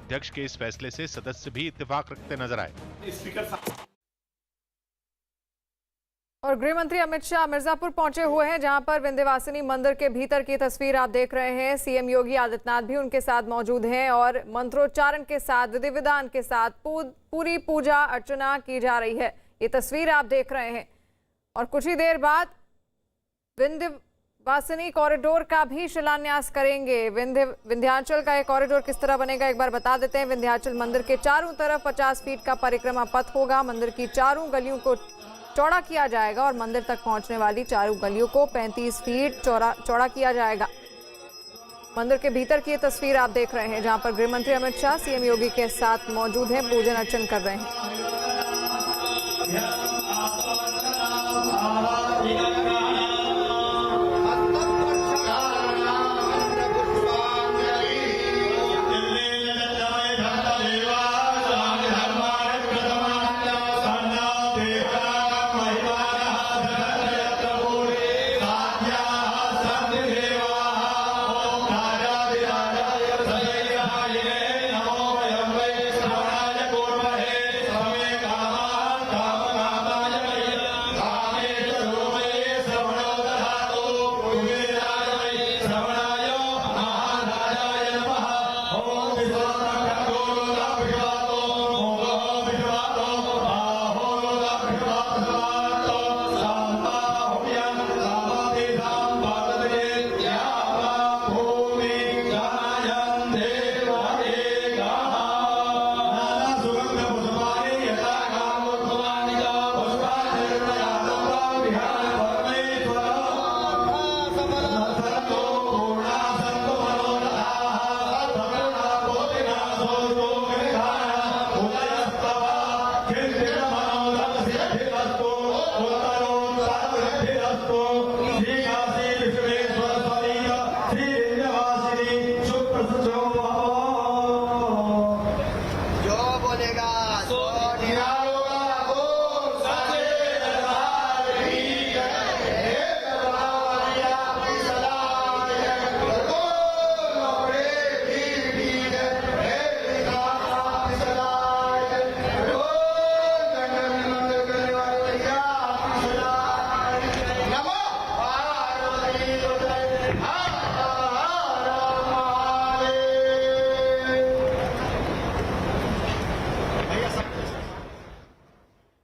अध्यक्ष के इस फैसले से सदस्य भी इत्तेफाक रखते नजर आए। स्पीकर और गृह मंत्री अमित शाह मिर्जापुर पहुंचे हुए हैं, जहां पर विंध्यवासिनी मंदिर के भीतर की तस्वीर आप देख रहे हैं। सीएम योगी आदित्यनाथ भी उनके साथ मौजूद हैं और मंत्रोच्चारण के साथ, विधि विधान के साथ पूरी पूजा अर्चना की जा रही है। ये तस्वीर आप देख रहे हैं और कुछ ही देर बाद विंध्यवासिनी कॉरिडोर का भी शिलान्यास करेंगे। विंध्याचल का एक कॉरिडोर किस तरह बनेगा एक बार बता देते हैं। विंध्याचल मंदिर के चारों तरफ 50 फीट का परिक्रमा पथ होगा। मंदिर की चारों गलियों को चौड़ा किया जाएगा और मंदिर तक पहुंचने वाली चारों गलियों को 35 फीट चौड़ा किया जाएगा। मंदिर के भीतर की ये तस्वीर आप देख रहे हैं, जहां पर गृह मंत्री अमित शाह सीएम योगी के साथ मौजूद हैं, पूजन अर्चन कर रहे हैं।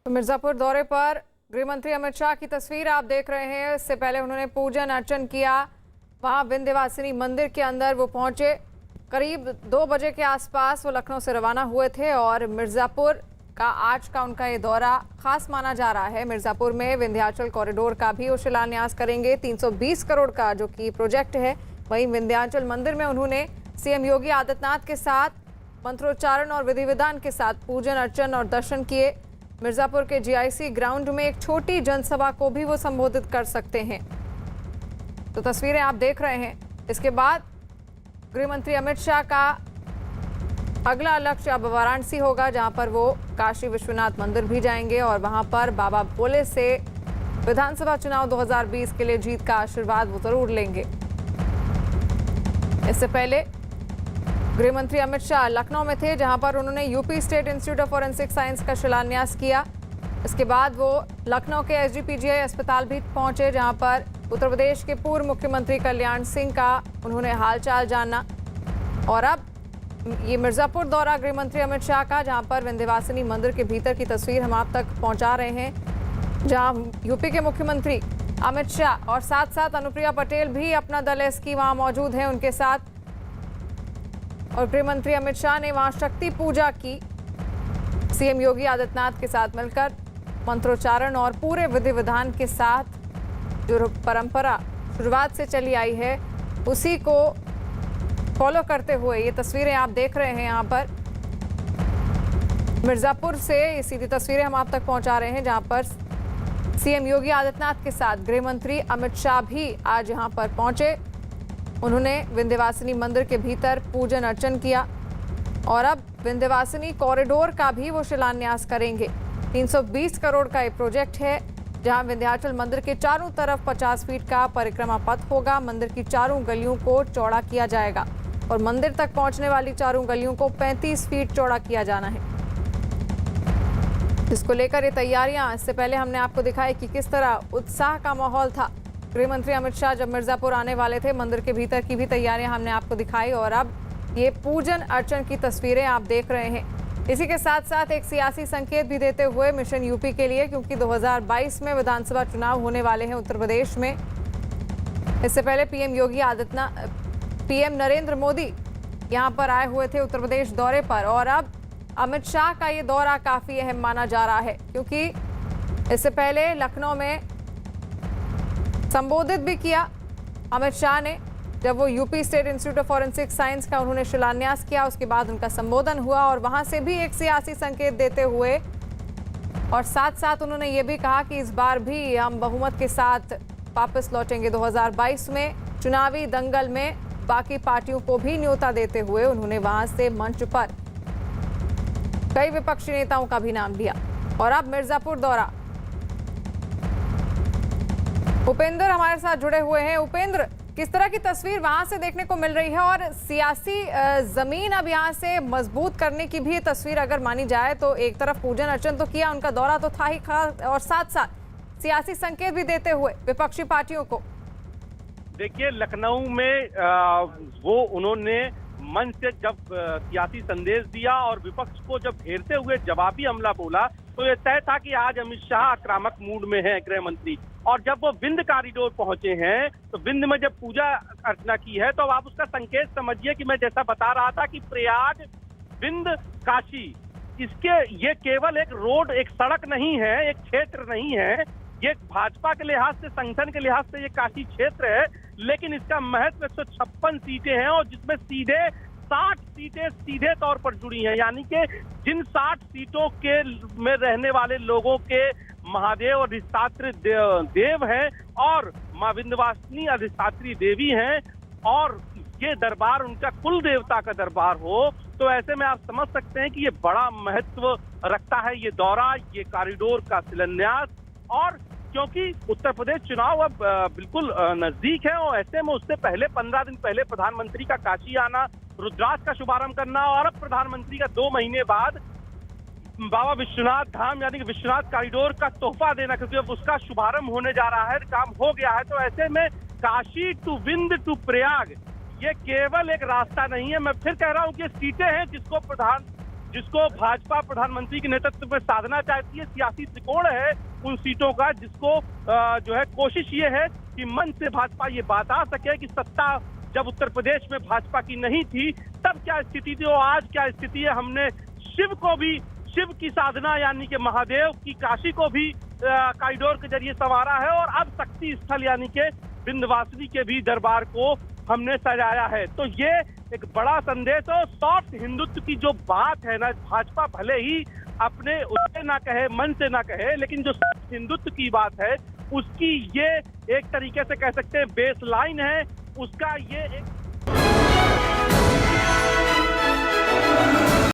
मिर्जापुर दौरे पर गृह मंत्री अमित शाह की तस्वीर आप देख रहे हैं। इससे पहले उन्होंने पूजन अर्चन किया। वहां विंध्यवासिनी मंदिर के अंदर वो पहुंचे। करीब 2 बजे के आसपास वो लखनऊ से रवाना हुए थे और मिर्जापुर का आज का उनका ये दौरा खास माना जा रहा है। मिर्जापुर में विंध्याचल कॉरिडोर का भी वो शिलान्यास करेंगे। 320 करोड़ का जो कि प्रोजेक्ट है। वहीं विंध्याचल मंदिर में उन्होंने सीएम योगी आदित्यनाथ के साथ मंत्रोच्चारण और विधि विधान के साथ पूजन अर्चन और दर्शन किए। मिर्जापुर के जीआईसी ग्राउंड में एक छोटी जनसभा को भी वो संबोधित कर सकते हैं। तो तस्वीरें आप देख रहे हैं। इसके बाद गृह मंत्री अमित शाह का अगला लक्ष्य अब वाराणसी होगा, जहां पर वो काशी विश्वनाथ मंदिर भी जाएंगे और वहां पर बाबा भोले से विधानसभा चुनाव 2020 के लिए जीत का आशीर्वाद वो जरूर लेंगे। इससे पहले गृह मंत्री अमित शाह लखनऊ में थे, जहां पर उन्होंने UP state institute of forensic science का शिलान्यास किया। इसके बाद वो लखनऊ के एसजीपीजीआई अस्पताल भी पहुंचे, जहां पर उत्तर प्रदेश के पूर्व मुख्यमंत्री कल्याण सिंह का उन्होंने हालचाल जाना। और अब ये मिर्जापुर दौरा गृह मंत्री अमित शाह का, जहां पर विंध्यवासिनी मंदिर के भीतर की तस्वीर हम आप तक पहुंचा रहे हैं, जहां यूपी के मुख्यमंत्री अमित शाह और साथ साथ अनुप्रिया पटेल भी अपना दल एसकी वहां मौजूद हैं उनके साथ। और गृह मंत्री अमित शाह ने वहां शक्ति पूजा की। सीएम योगी आदित्यनाथ के साथ मिलकर मंत्रोच्चारण और पूरे विधि विधान के साथ जो परंपरा शुरुआत से चली आई है उसी को फॉलो करते हुए ये तस्वीरें आप देख रहे हैं। यहाँ पर मिर्जापुर से ये सीधी तस्वीरें हम आप तक पहुंचा रहे हैं, जहां पर सीएम योगी आदित्यनाथ के साथ गृह मंत्री अमित शाह भी आज यहां पर पहुंचे। उन्होंने विंध्यवासिनी मंदिर के भीतर पूजन अर्चन किया और अब विंध्यवासिनी कॉरिडोर का भी वो शिलान्यास करेंगे। 320 करोड़ का ये प्रोजेक्ट है, जहां विंध्याचल मंदिर के चारों तरफ 50 फीट का परिक्रमा पथ होगा। मंदिर की चारों गलियों को चौड़ा किया जाएगा और मंदिर तक पहुंचने वाली चारों गलियों को 35 फीट चौड़ा किया जाना है, जिसको लेकर ये तैयारियां, इससे पहले हमने आपको दिखाई कि किस तरह उत्साह का माहौल था। गृह मंत्री अमित शाह जब मिर्जापुर आने वाले थे, मंदिर के भीतर की भी तैयारियां हमने आपको दिखाई और अब ये पूजन अर्चन की तस्वीरें आप देख रहे हैं। इसी के साथ साथ एक सियासी संकेत भी देते हुए मिशन यूपी के लिए, क्योंकि 2022 में विधानसभा चुनाव होने वाले हैं उत्तर प्रदेश में। इससे पहले पीएम नरेंद्र मोदी यहां पर आए हुए थे उत्तर प्रदेश दौरे पर और अब अमित शाह का ये दौरा काफी अहम माना जा रहा है, क्योंकि इससे पहले लखनऊ में संबोधित भी किया अमित शाह ने, जब वो UP state institute of forensic science का उन्होंने शिलान्यास किया, उसके बाद उनका संबोधन हुआ और वहां से भी एक सियासी संकेत देते हुए और साथ साथ उन्होंने ये भी कहा कि इस बार भी हम बहुमत के साथ वापस लौटेंगे 2022 में। चुनावी दंगल में बाकी पार्टियों को भी न्योता देते हुए उन्होंने वहां से मंच पर कई विपक्षी नेताओं का भी नाम लिया। और अब मिर्जापुर दौरा, उपेंद्र हमारे साथ जुड़े हुए हैं। उपेंद्र, किस तरह की तस्वीर वहां से देखने को मिल रही है और सियासी जमीन अब यहां से मजबूत करने की भी तस्वीर अगर मानी जाए तो एक तरफ पूजन अर्चन तो किया, उनका दौरा तो था ही खास, और साथ साथ सियासी संकेत भी देते हुए विपक्षी पार्टियों को। देखिए, लखनऊ में वो उन्होंने मंच से जब सियासी संदेश दिया और विपक्ष को जब घेरते हुए जवाबी हमला बोला, तो ये तय था कि आज अमित शाह आक्रामक मूड में हैं गृह मंत्री। और जब वो विंध्य कॉरिडोर पहुंचे हैं, तो विंध्य में जब पूजा अर्चना की है, तो आप उसका संकेत समझिए कि मैं जैसा बता रहा था कि प्रयाग, विंध्य, काशी, इसके ये केवल एक रोड, एक सड़क नहीं है, एक क्षेत्र नहीं है। ये भाजपा के लिहाज से, संगठन के लिहाज से ये काशी क्षेत्र है, लेकिन इसका महत्व 156 सीटें हैं और जिसमें सीधे 60 सीटें सीधे तौर पर जुड़ी हैं। यानी कि जिन 60 सीटों के में रहने वाले लोगों के महादेव और अधिष्ठात्री देव हैं और मां विंध्यवासिनी अधिष्ठात्री देवी हैं और ये दरबार उनका कुल देवता का दरबार हो, तो ऐसे में आप समझ सकते हैं कि ये बड़ा महत्व रखता है ये दौरा, ये कॉरिडोर का शिलान्यास। और क्योंकि उत्तर प्रदेश चुनाव अब बिल्कुल नजदीक है और ऐसे में उससे पहले 15 दिन पहले प्रधानमंत्री का काशी आना, रुद्राक्ष का शुभारंभ करना और अब प्रधानमंत्री का 2 महीने बाद बाबा विश्वनाथ धाम यानी कि विश्वनाथ कॉरिडोर का तोहफा देना, क्योंकि अब उसका शुभारंभ होने जा रहा है, काम हो गया है। तो ऐसे में काशी टू विंध्य टू प्रयाग ये केवल एक रास्ता नहीं है, मैं फिर कह रहा हूँ कि सीटें हैं जिसको भाजपा प्रधानमंत्री के नेतृत्व में साधना चाहती है, सियासी त्रिकोण है उन सीटों का, जिसको जो है कोशिश ये है कि मन से भाजपा ये बता सके कि सत्ता जब उत्तर प्रदेश में भाजपा की नहीं थी तब क्या स्थिति थी और आज क्या स्थिति है। हमने शिव की साधना यानी कि महादेव की काशी को भी कॉरिडोर के जरिए संवारा है और अब शक्ति स्थल यानी कि विंध्यवासिनी के भी दरबार को हमने सजाया है। तो ये एक बड़ा संदेश है। सॉफ्ट हिंदुत्व की जो बात है ना, भाजपा भले ही अपने उससे ना कहे, मन से ना कहे, लेकिन जो सॉफ्ट हिंदुत्व की बात है उसकी ये एक तरीके से कह सकते हैं बेस लाइन है, उसका ये एक